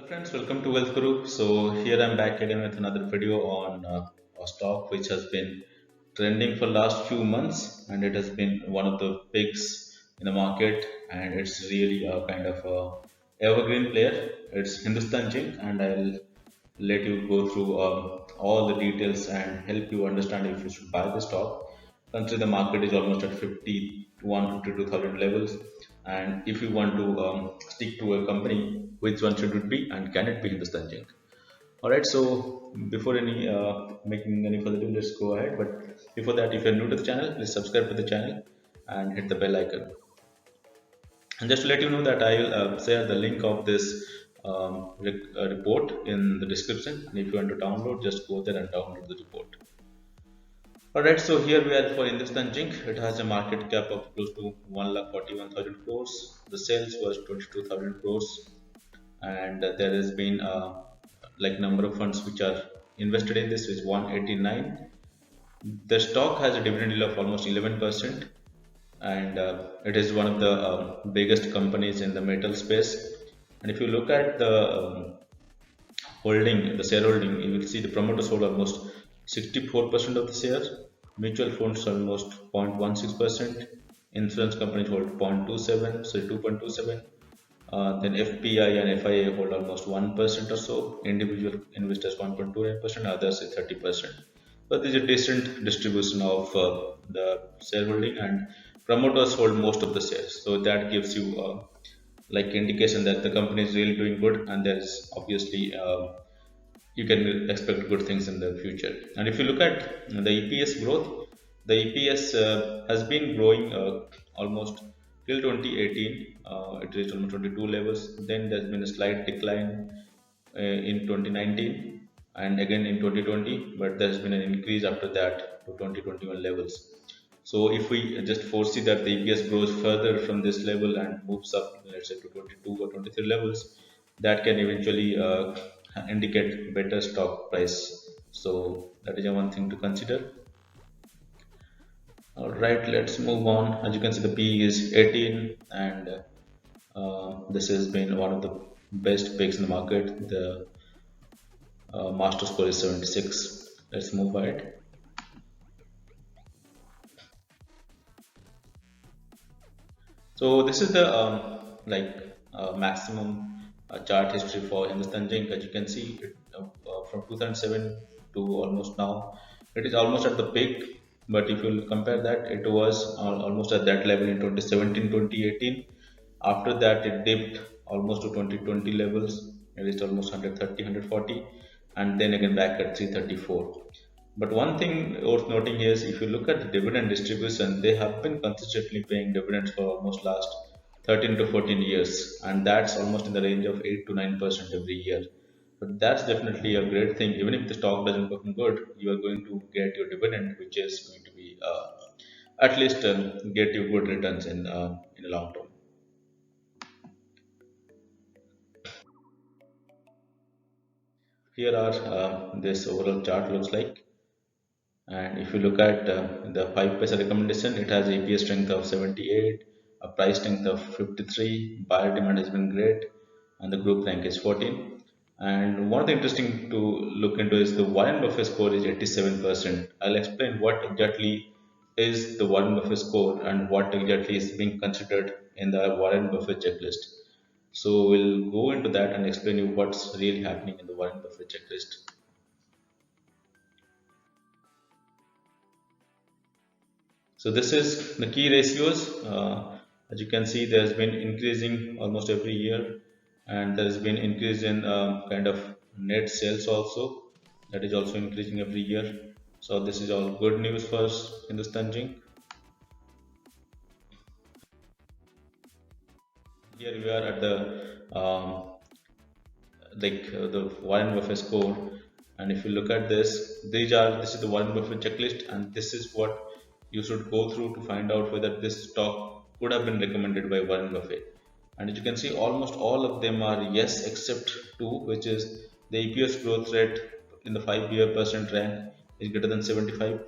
Friends, welcome to Wealth Group. So here I'm back again with another video on a stock which has been trending for last few months, and it has been one of the picks in the market, and it's really a kind of a evergreen player. It's Hindustan Zinc, and I'll let you go through all the details and help you understand if you should buy the stock. Consider the market is almost at 51, 52,000 levels, and if you want to stick to a company, which one should it be, and can it be Hindustan Zinc? All right. So before any making any further ado, let's go ahead. But before that, if you're new to the channel, please subscribe to the channel and hit the bell icon. And just to let you know that I will share the link of this report in the description. And if you want to download, just go there and download the report. Alright, so here we are for Hindustan Zinc. It has a market cap of close to 1,41,000 crores. The sales was 22,000 crores, and there has been like number of funds which are invested in this is 189. The stock has a dividend yield of almost 11%, and it is one of the biggest companies in the metal space. And if you look at the holding, the shareholding, you will see the promoters hold almost 64% of the shares, mutual funds almost 0.16%, insurance companies hold 0.27, so 2.27. Then FPI and FIA hold almost 1% or so, individual investors 1.29%, others 30%. But there is a decent distribution of the shareholding, and promoters hold most of the shares. So that gives you like indication that the company is really doing good, and there's obviously you can expect good things in the future. And if you look at the EPS growth, the EPS has been growing almost till 2018. It reached almost 22 levels. Then there's been a slight decline in 2019 and again in 2020, but there's been an increase after that to 2021 levels. So if we just foresee that the EPS grows further from this level and moves up, let's say to 22 or 23 levels, that can eventually indicate better stock price. So that is one thing to consider. All right, let's move on. As you can see, the P is 18, and this has been one of the best picks in the market. The master score is 76. Let's move ahead. So this is the maximum chart history for Hindustan Zinc. As you can see, from 2007 to almost now, it is almost at the peak. But if you compare that, it was almost at that level in 2017, 2018. After that, it dipped almost to 2020 levels. It reached almost 130, 140, and then again back at 334. But one thing worth noting is if you look at the dividend distribution, they have been consistently paying dividends for almost last 13 to 14 years, and that's almost in the range of 8 to 9% every year. But that's definitely a great thing. Even if the stock doesn't perform good, you are going to get your dividend, which is going to be at least get you good returns in the long term. Here are this overall chart looks like. And if you look at the 5 paisa recommendation, it has APS strength of 78, a price strength of 53, buyer demand has been great, and the group rank is 14. And one of the interesting to look into is the Warren Buffett score is 87%. I'll explain what exactly is the Warren Buffett score and what exactly is being considered in the Warren Buffett checklist. So we'll go into that and explain you what's really happening in the Warren Buffett checklist. So this is the key ratios. As you can see, there has been increasing almost every year, and there has been increase in kind of net sales also. That is also increasing every year. So this is all good news for us in the Zinc. Here we are at the the Warren Buffett score, and if you look at this is the Warren Buffett checklist, and this is what you should go through to find out whether this stock could have been recommended by Warren Buffett. And as you can see, almost all of them are yes, except two, which is the EPS growth rate in the 5-year percent rank is greater than 75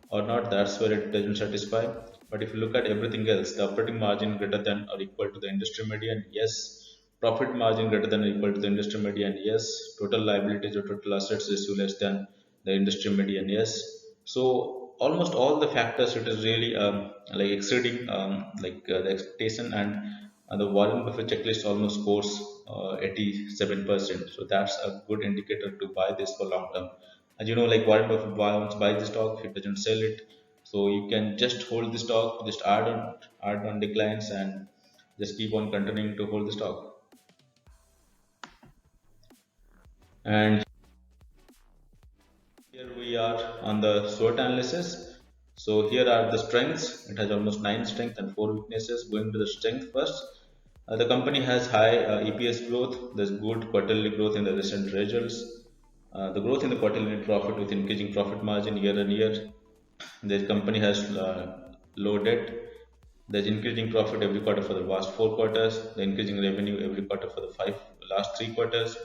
or not. That's where it doesn't satisfy. But if you look at everything else, the operating margin greater than or equal to the industry median, yes, profit margin greater than or equal to the industry median, yes. Total liabilities or total assets ratio less than the industry median, yes. So almost all the factors it is really like exceeding the expectation, and the Warren Buffett checklist almost scores 87%. So that's a good indicator to buy this for long term. As you know, like Warren Buffett once buys the stock, he doesn't sell it. So you can just hold the stock, just add on declines, and just keep on continuing to hold the stock. And here we are on the SWOT analysis. So here are the strengths. It has almost 9 strengths and 4 weaknesses. Going to the strength first. The company has high EPS growth. There's good quarterly growth in the recent results. The growth in the quarterly net profit with increasing profit margin year on year. The company has low debt. There's increasing profit every quarter for the last 4 quarters. The increasing revenue every quarter for the last 3 quarters.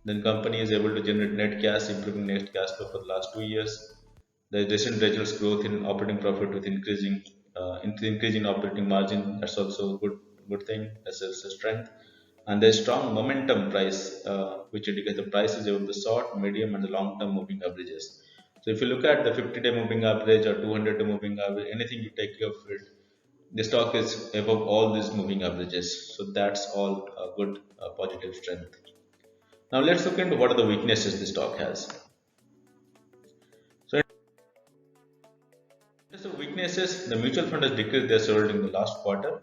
Then company is able to generate net cash, improving net cash flow for the last 2 years. The recent results growth in operating profit with increasing operating margin. That's also a good thing. That's a strength. And there's strong momentum price, which indicates the price is over the short, medium, and the long-term moving averages. So if you look at the 50-day moving average or 200-day moving average, anything you take of it, the stock is above all these moving averages. So that's all a good positive strength. Now let's look into what are the weaknesses this stock has. So in terms of weaknesses, the mutual fund has decreased their shareholding in the last quarter.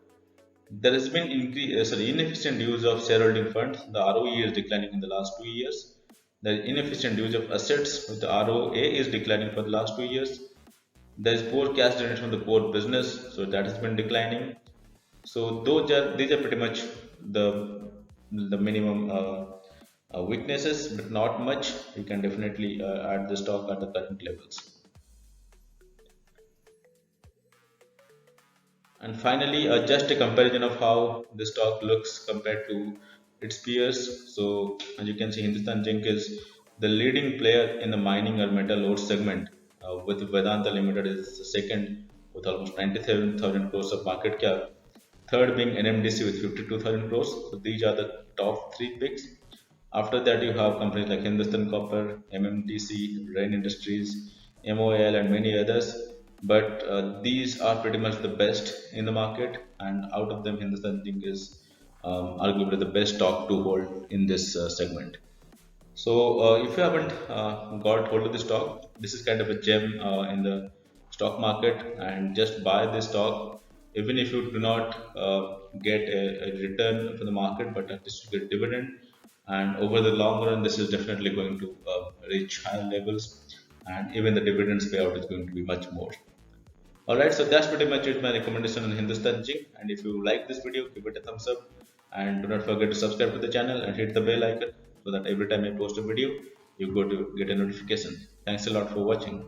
There has been inefficient use of shareholding funds. The ROE is declining in the last 2 years. There is inefficient use of assets, with the ROA is declining for the last 2 years. There is poor cash generation from the core business, so that has been declining. So these are pretty much the minimum weaknesses, but not much. You can definitely add the stock at the current levels. And finally, just a comparison of how the stock looks compared to its peers. So as you can see, Hindustan Zinc is the leading player in the mining or metal ore segment, with Vedanta Limited is the second with almost 97,000 crores of market cap. Third being NMDC with 52,000 crores. So these are the top three picks. After that, you have companies like Hindustan Copper, MMTC, Rain Industries, MOL, and many others. But these are pretty much the best in the market, and out of them, Hindustan Zinc is arguably the best stock to hold in this segment. So, if you haven't got hold of the stock, this is kind of a gem in the stock market, and just buy this stock. Even if you do not get a return from the market, but at least you get dividend. And over the long run, this is definitely going to reach higher levels, and even the dividends payout is going to be much more. Alright, so that's pretty much it, my recommendation on Hindustan Zinc. And if you like this video, give it a thumbs up, and do not forget to subscribe to the channel and hit the bell icon so that every time I post a video, you go to get a notification. Thanks a lot for watching.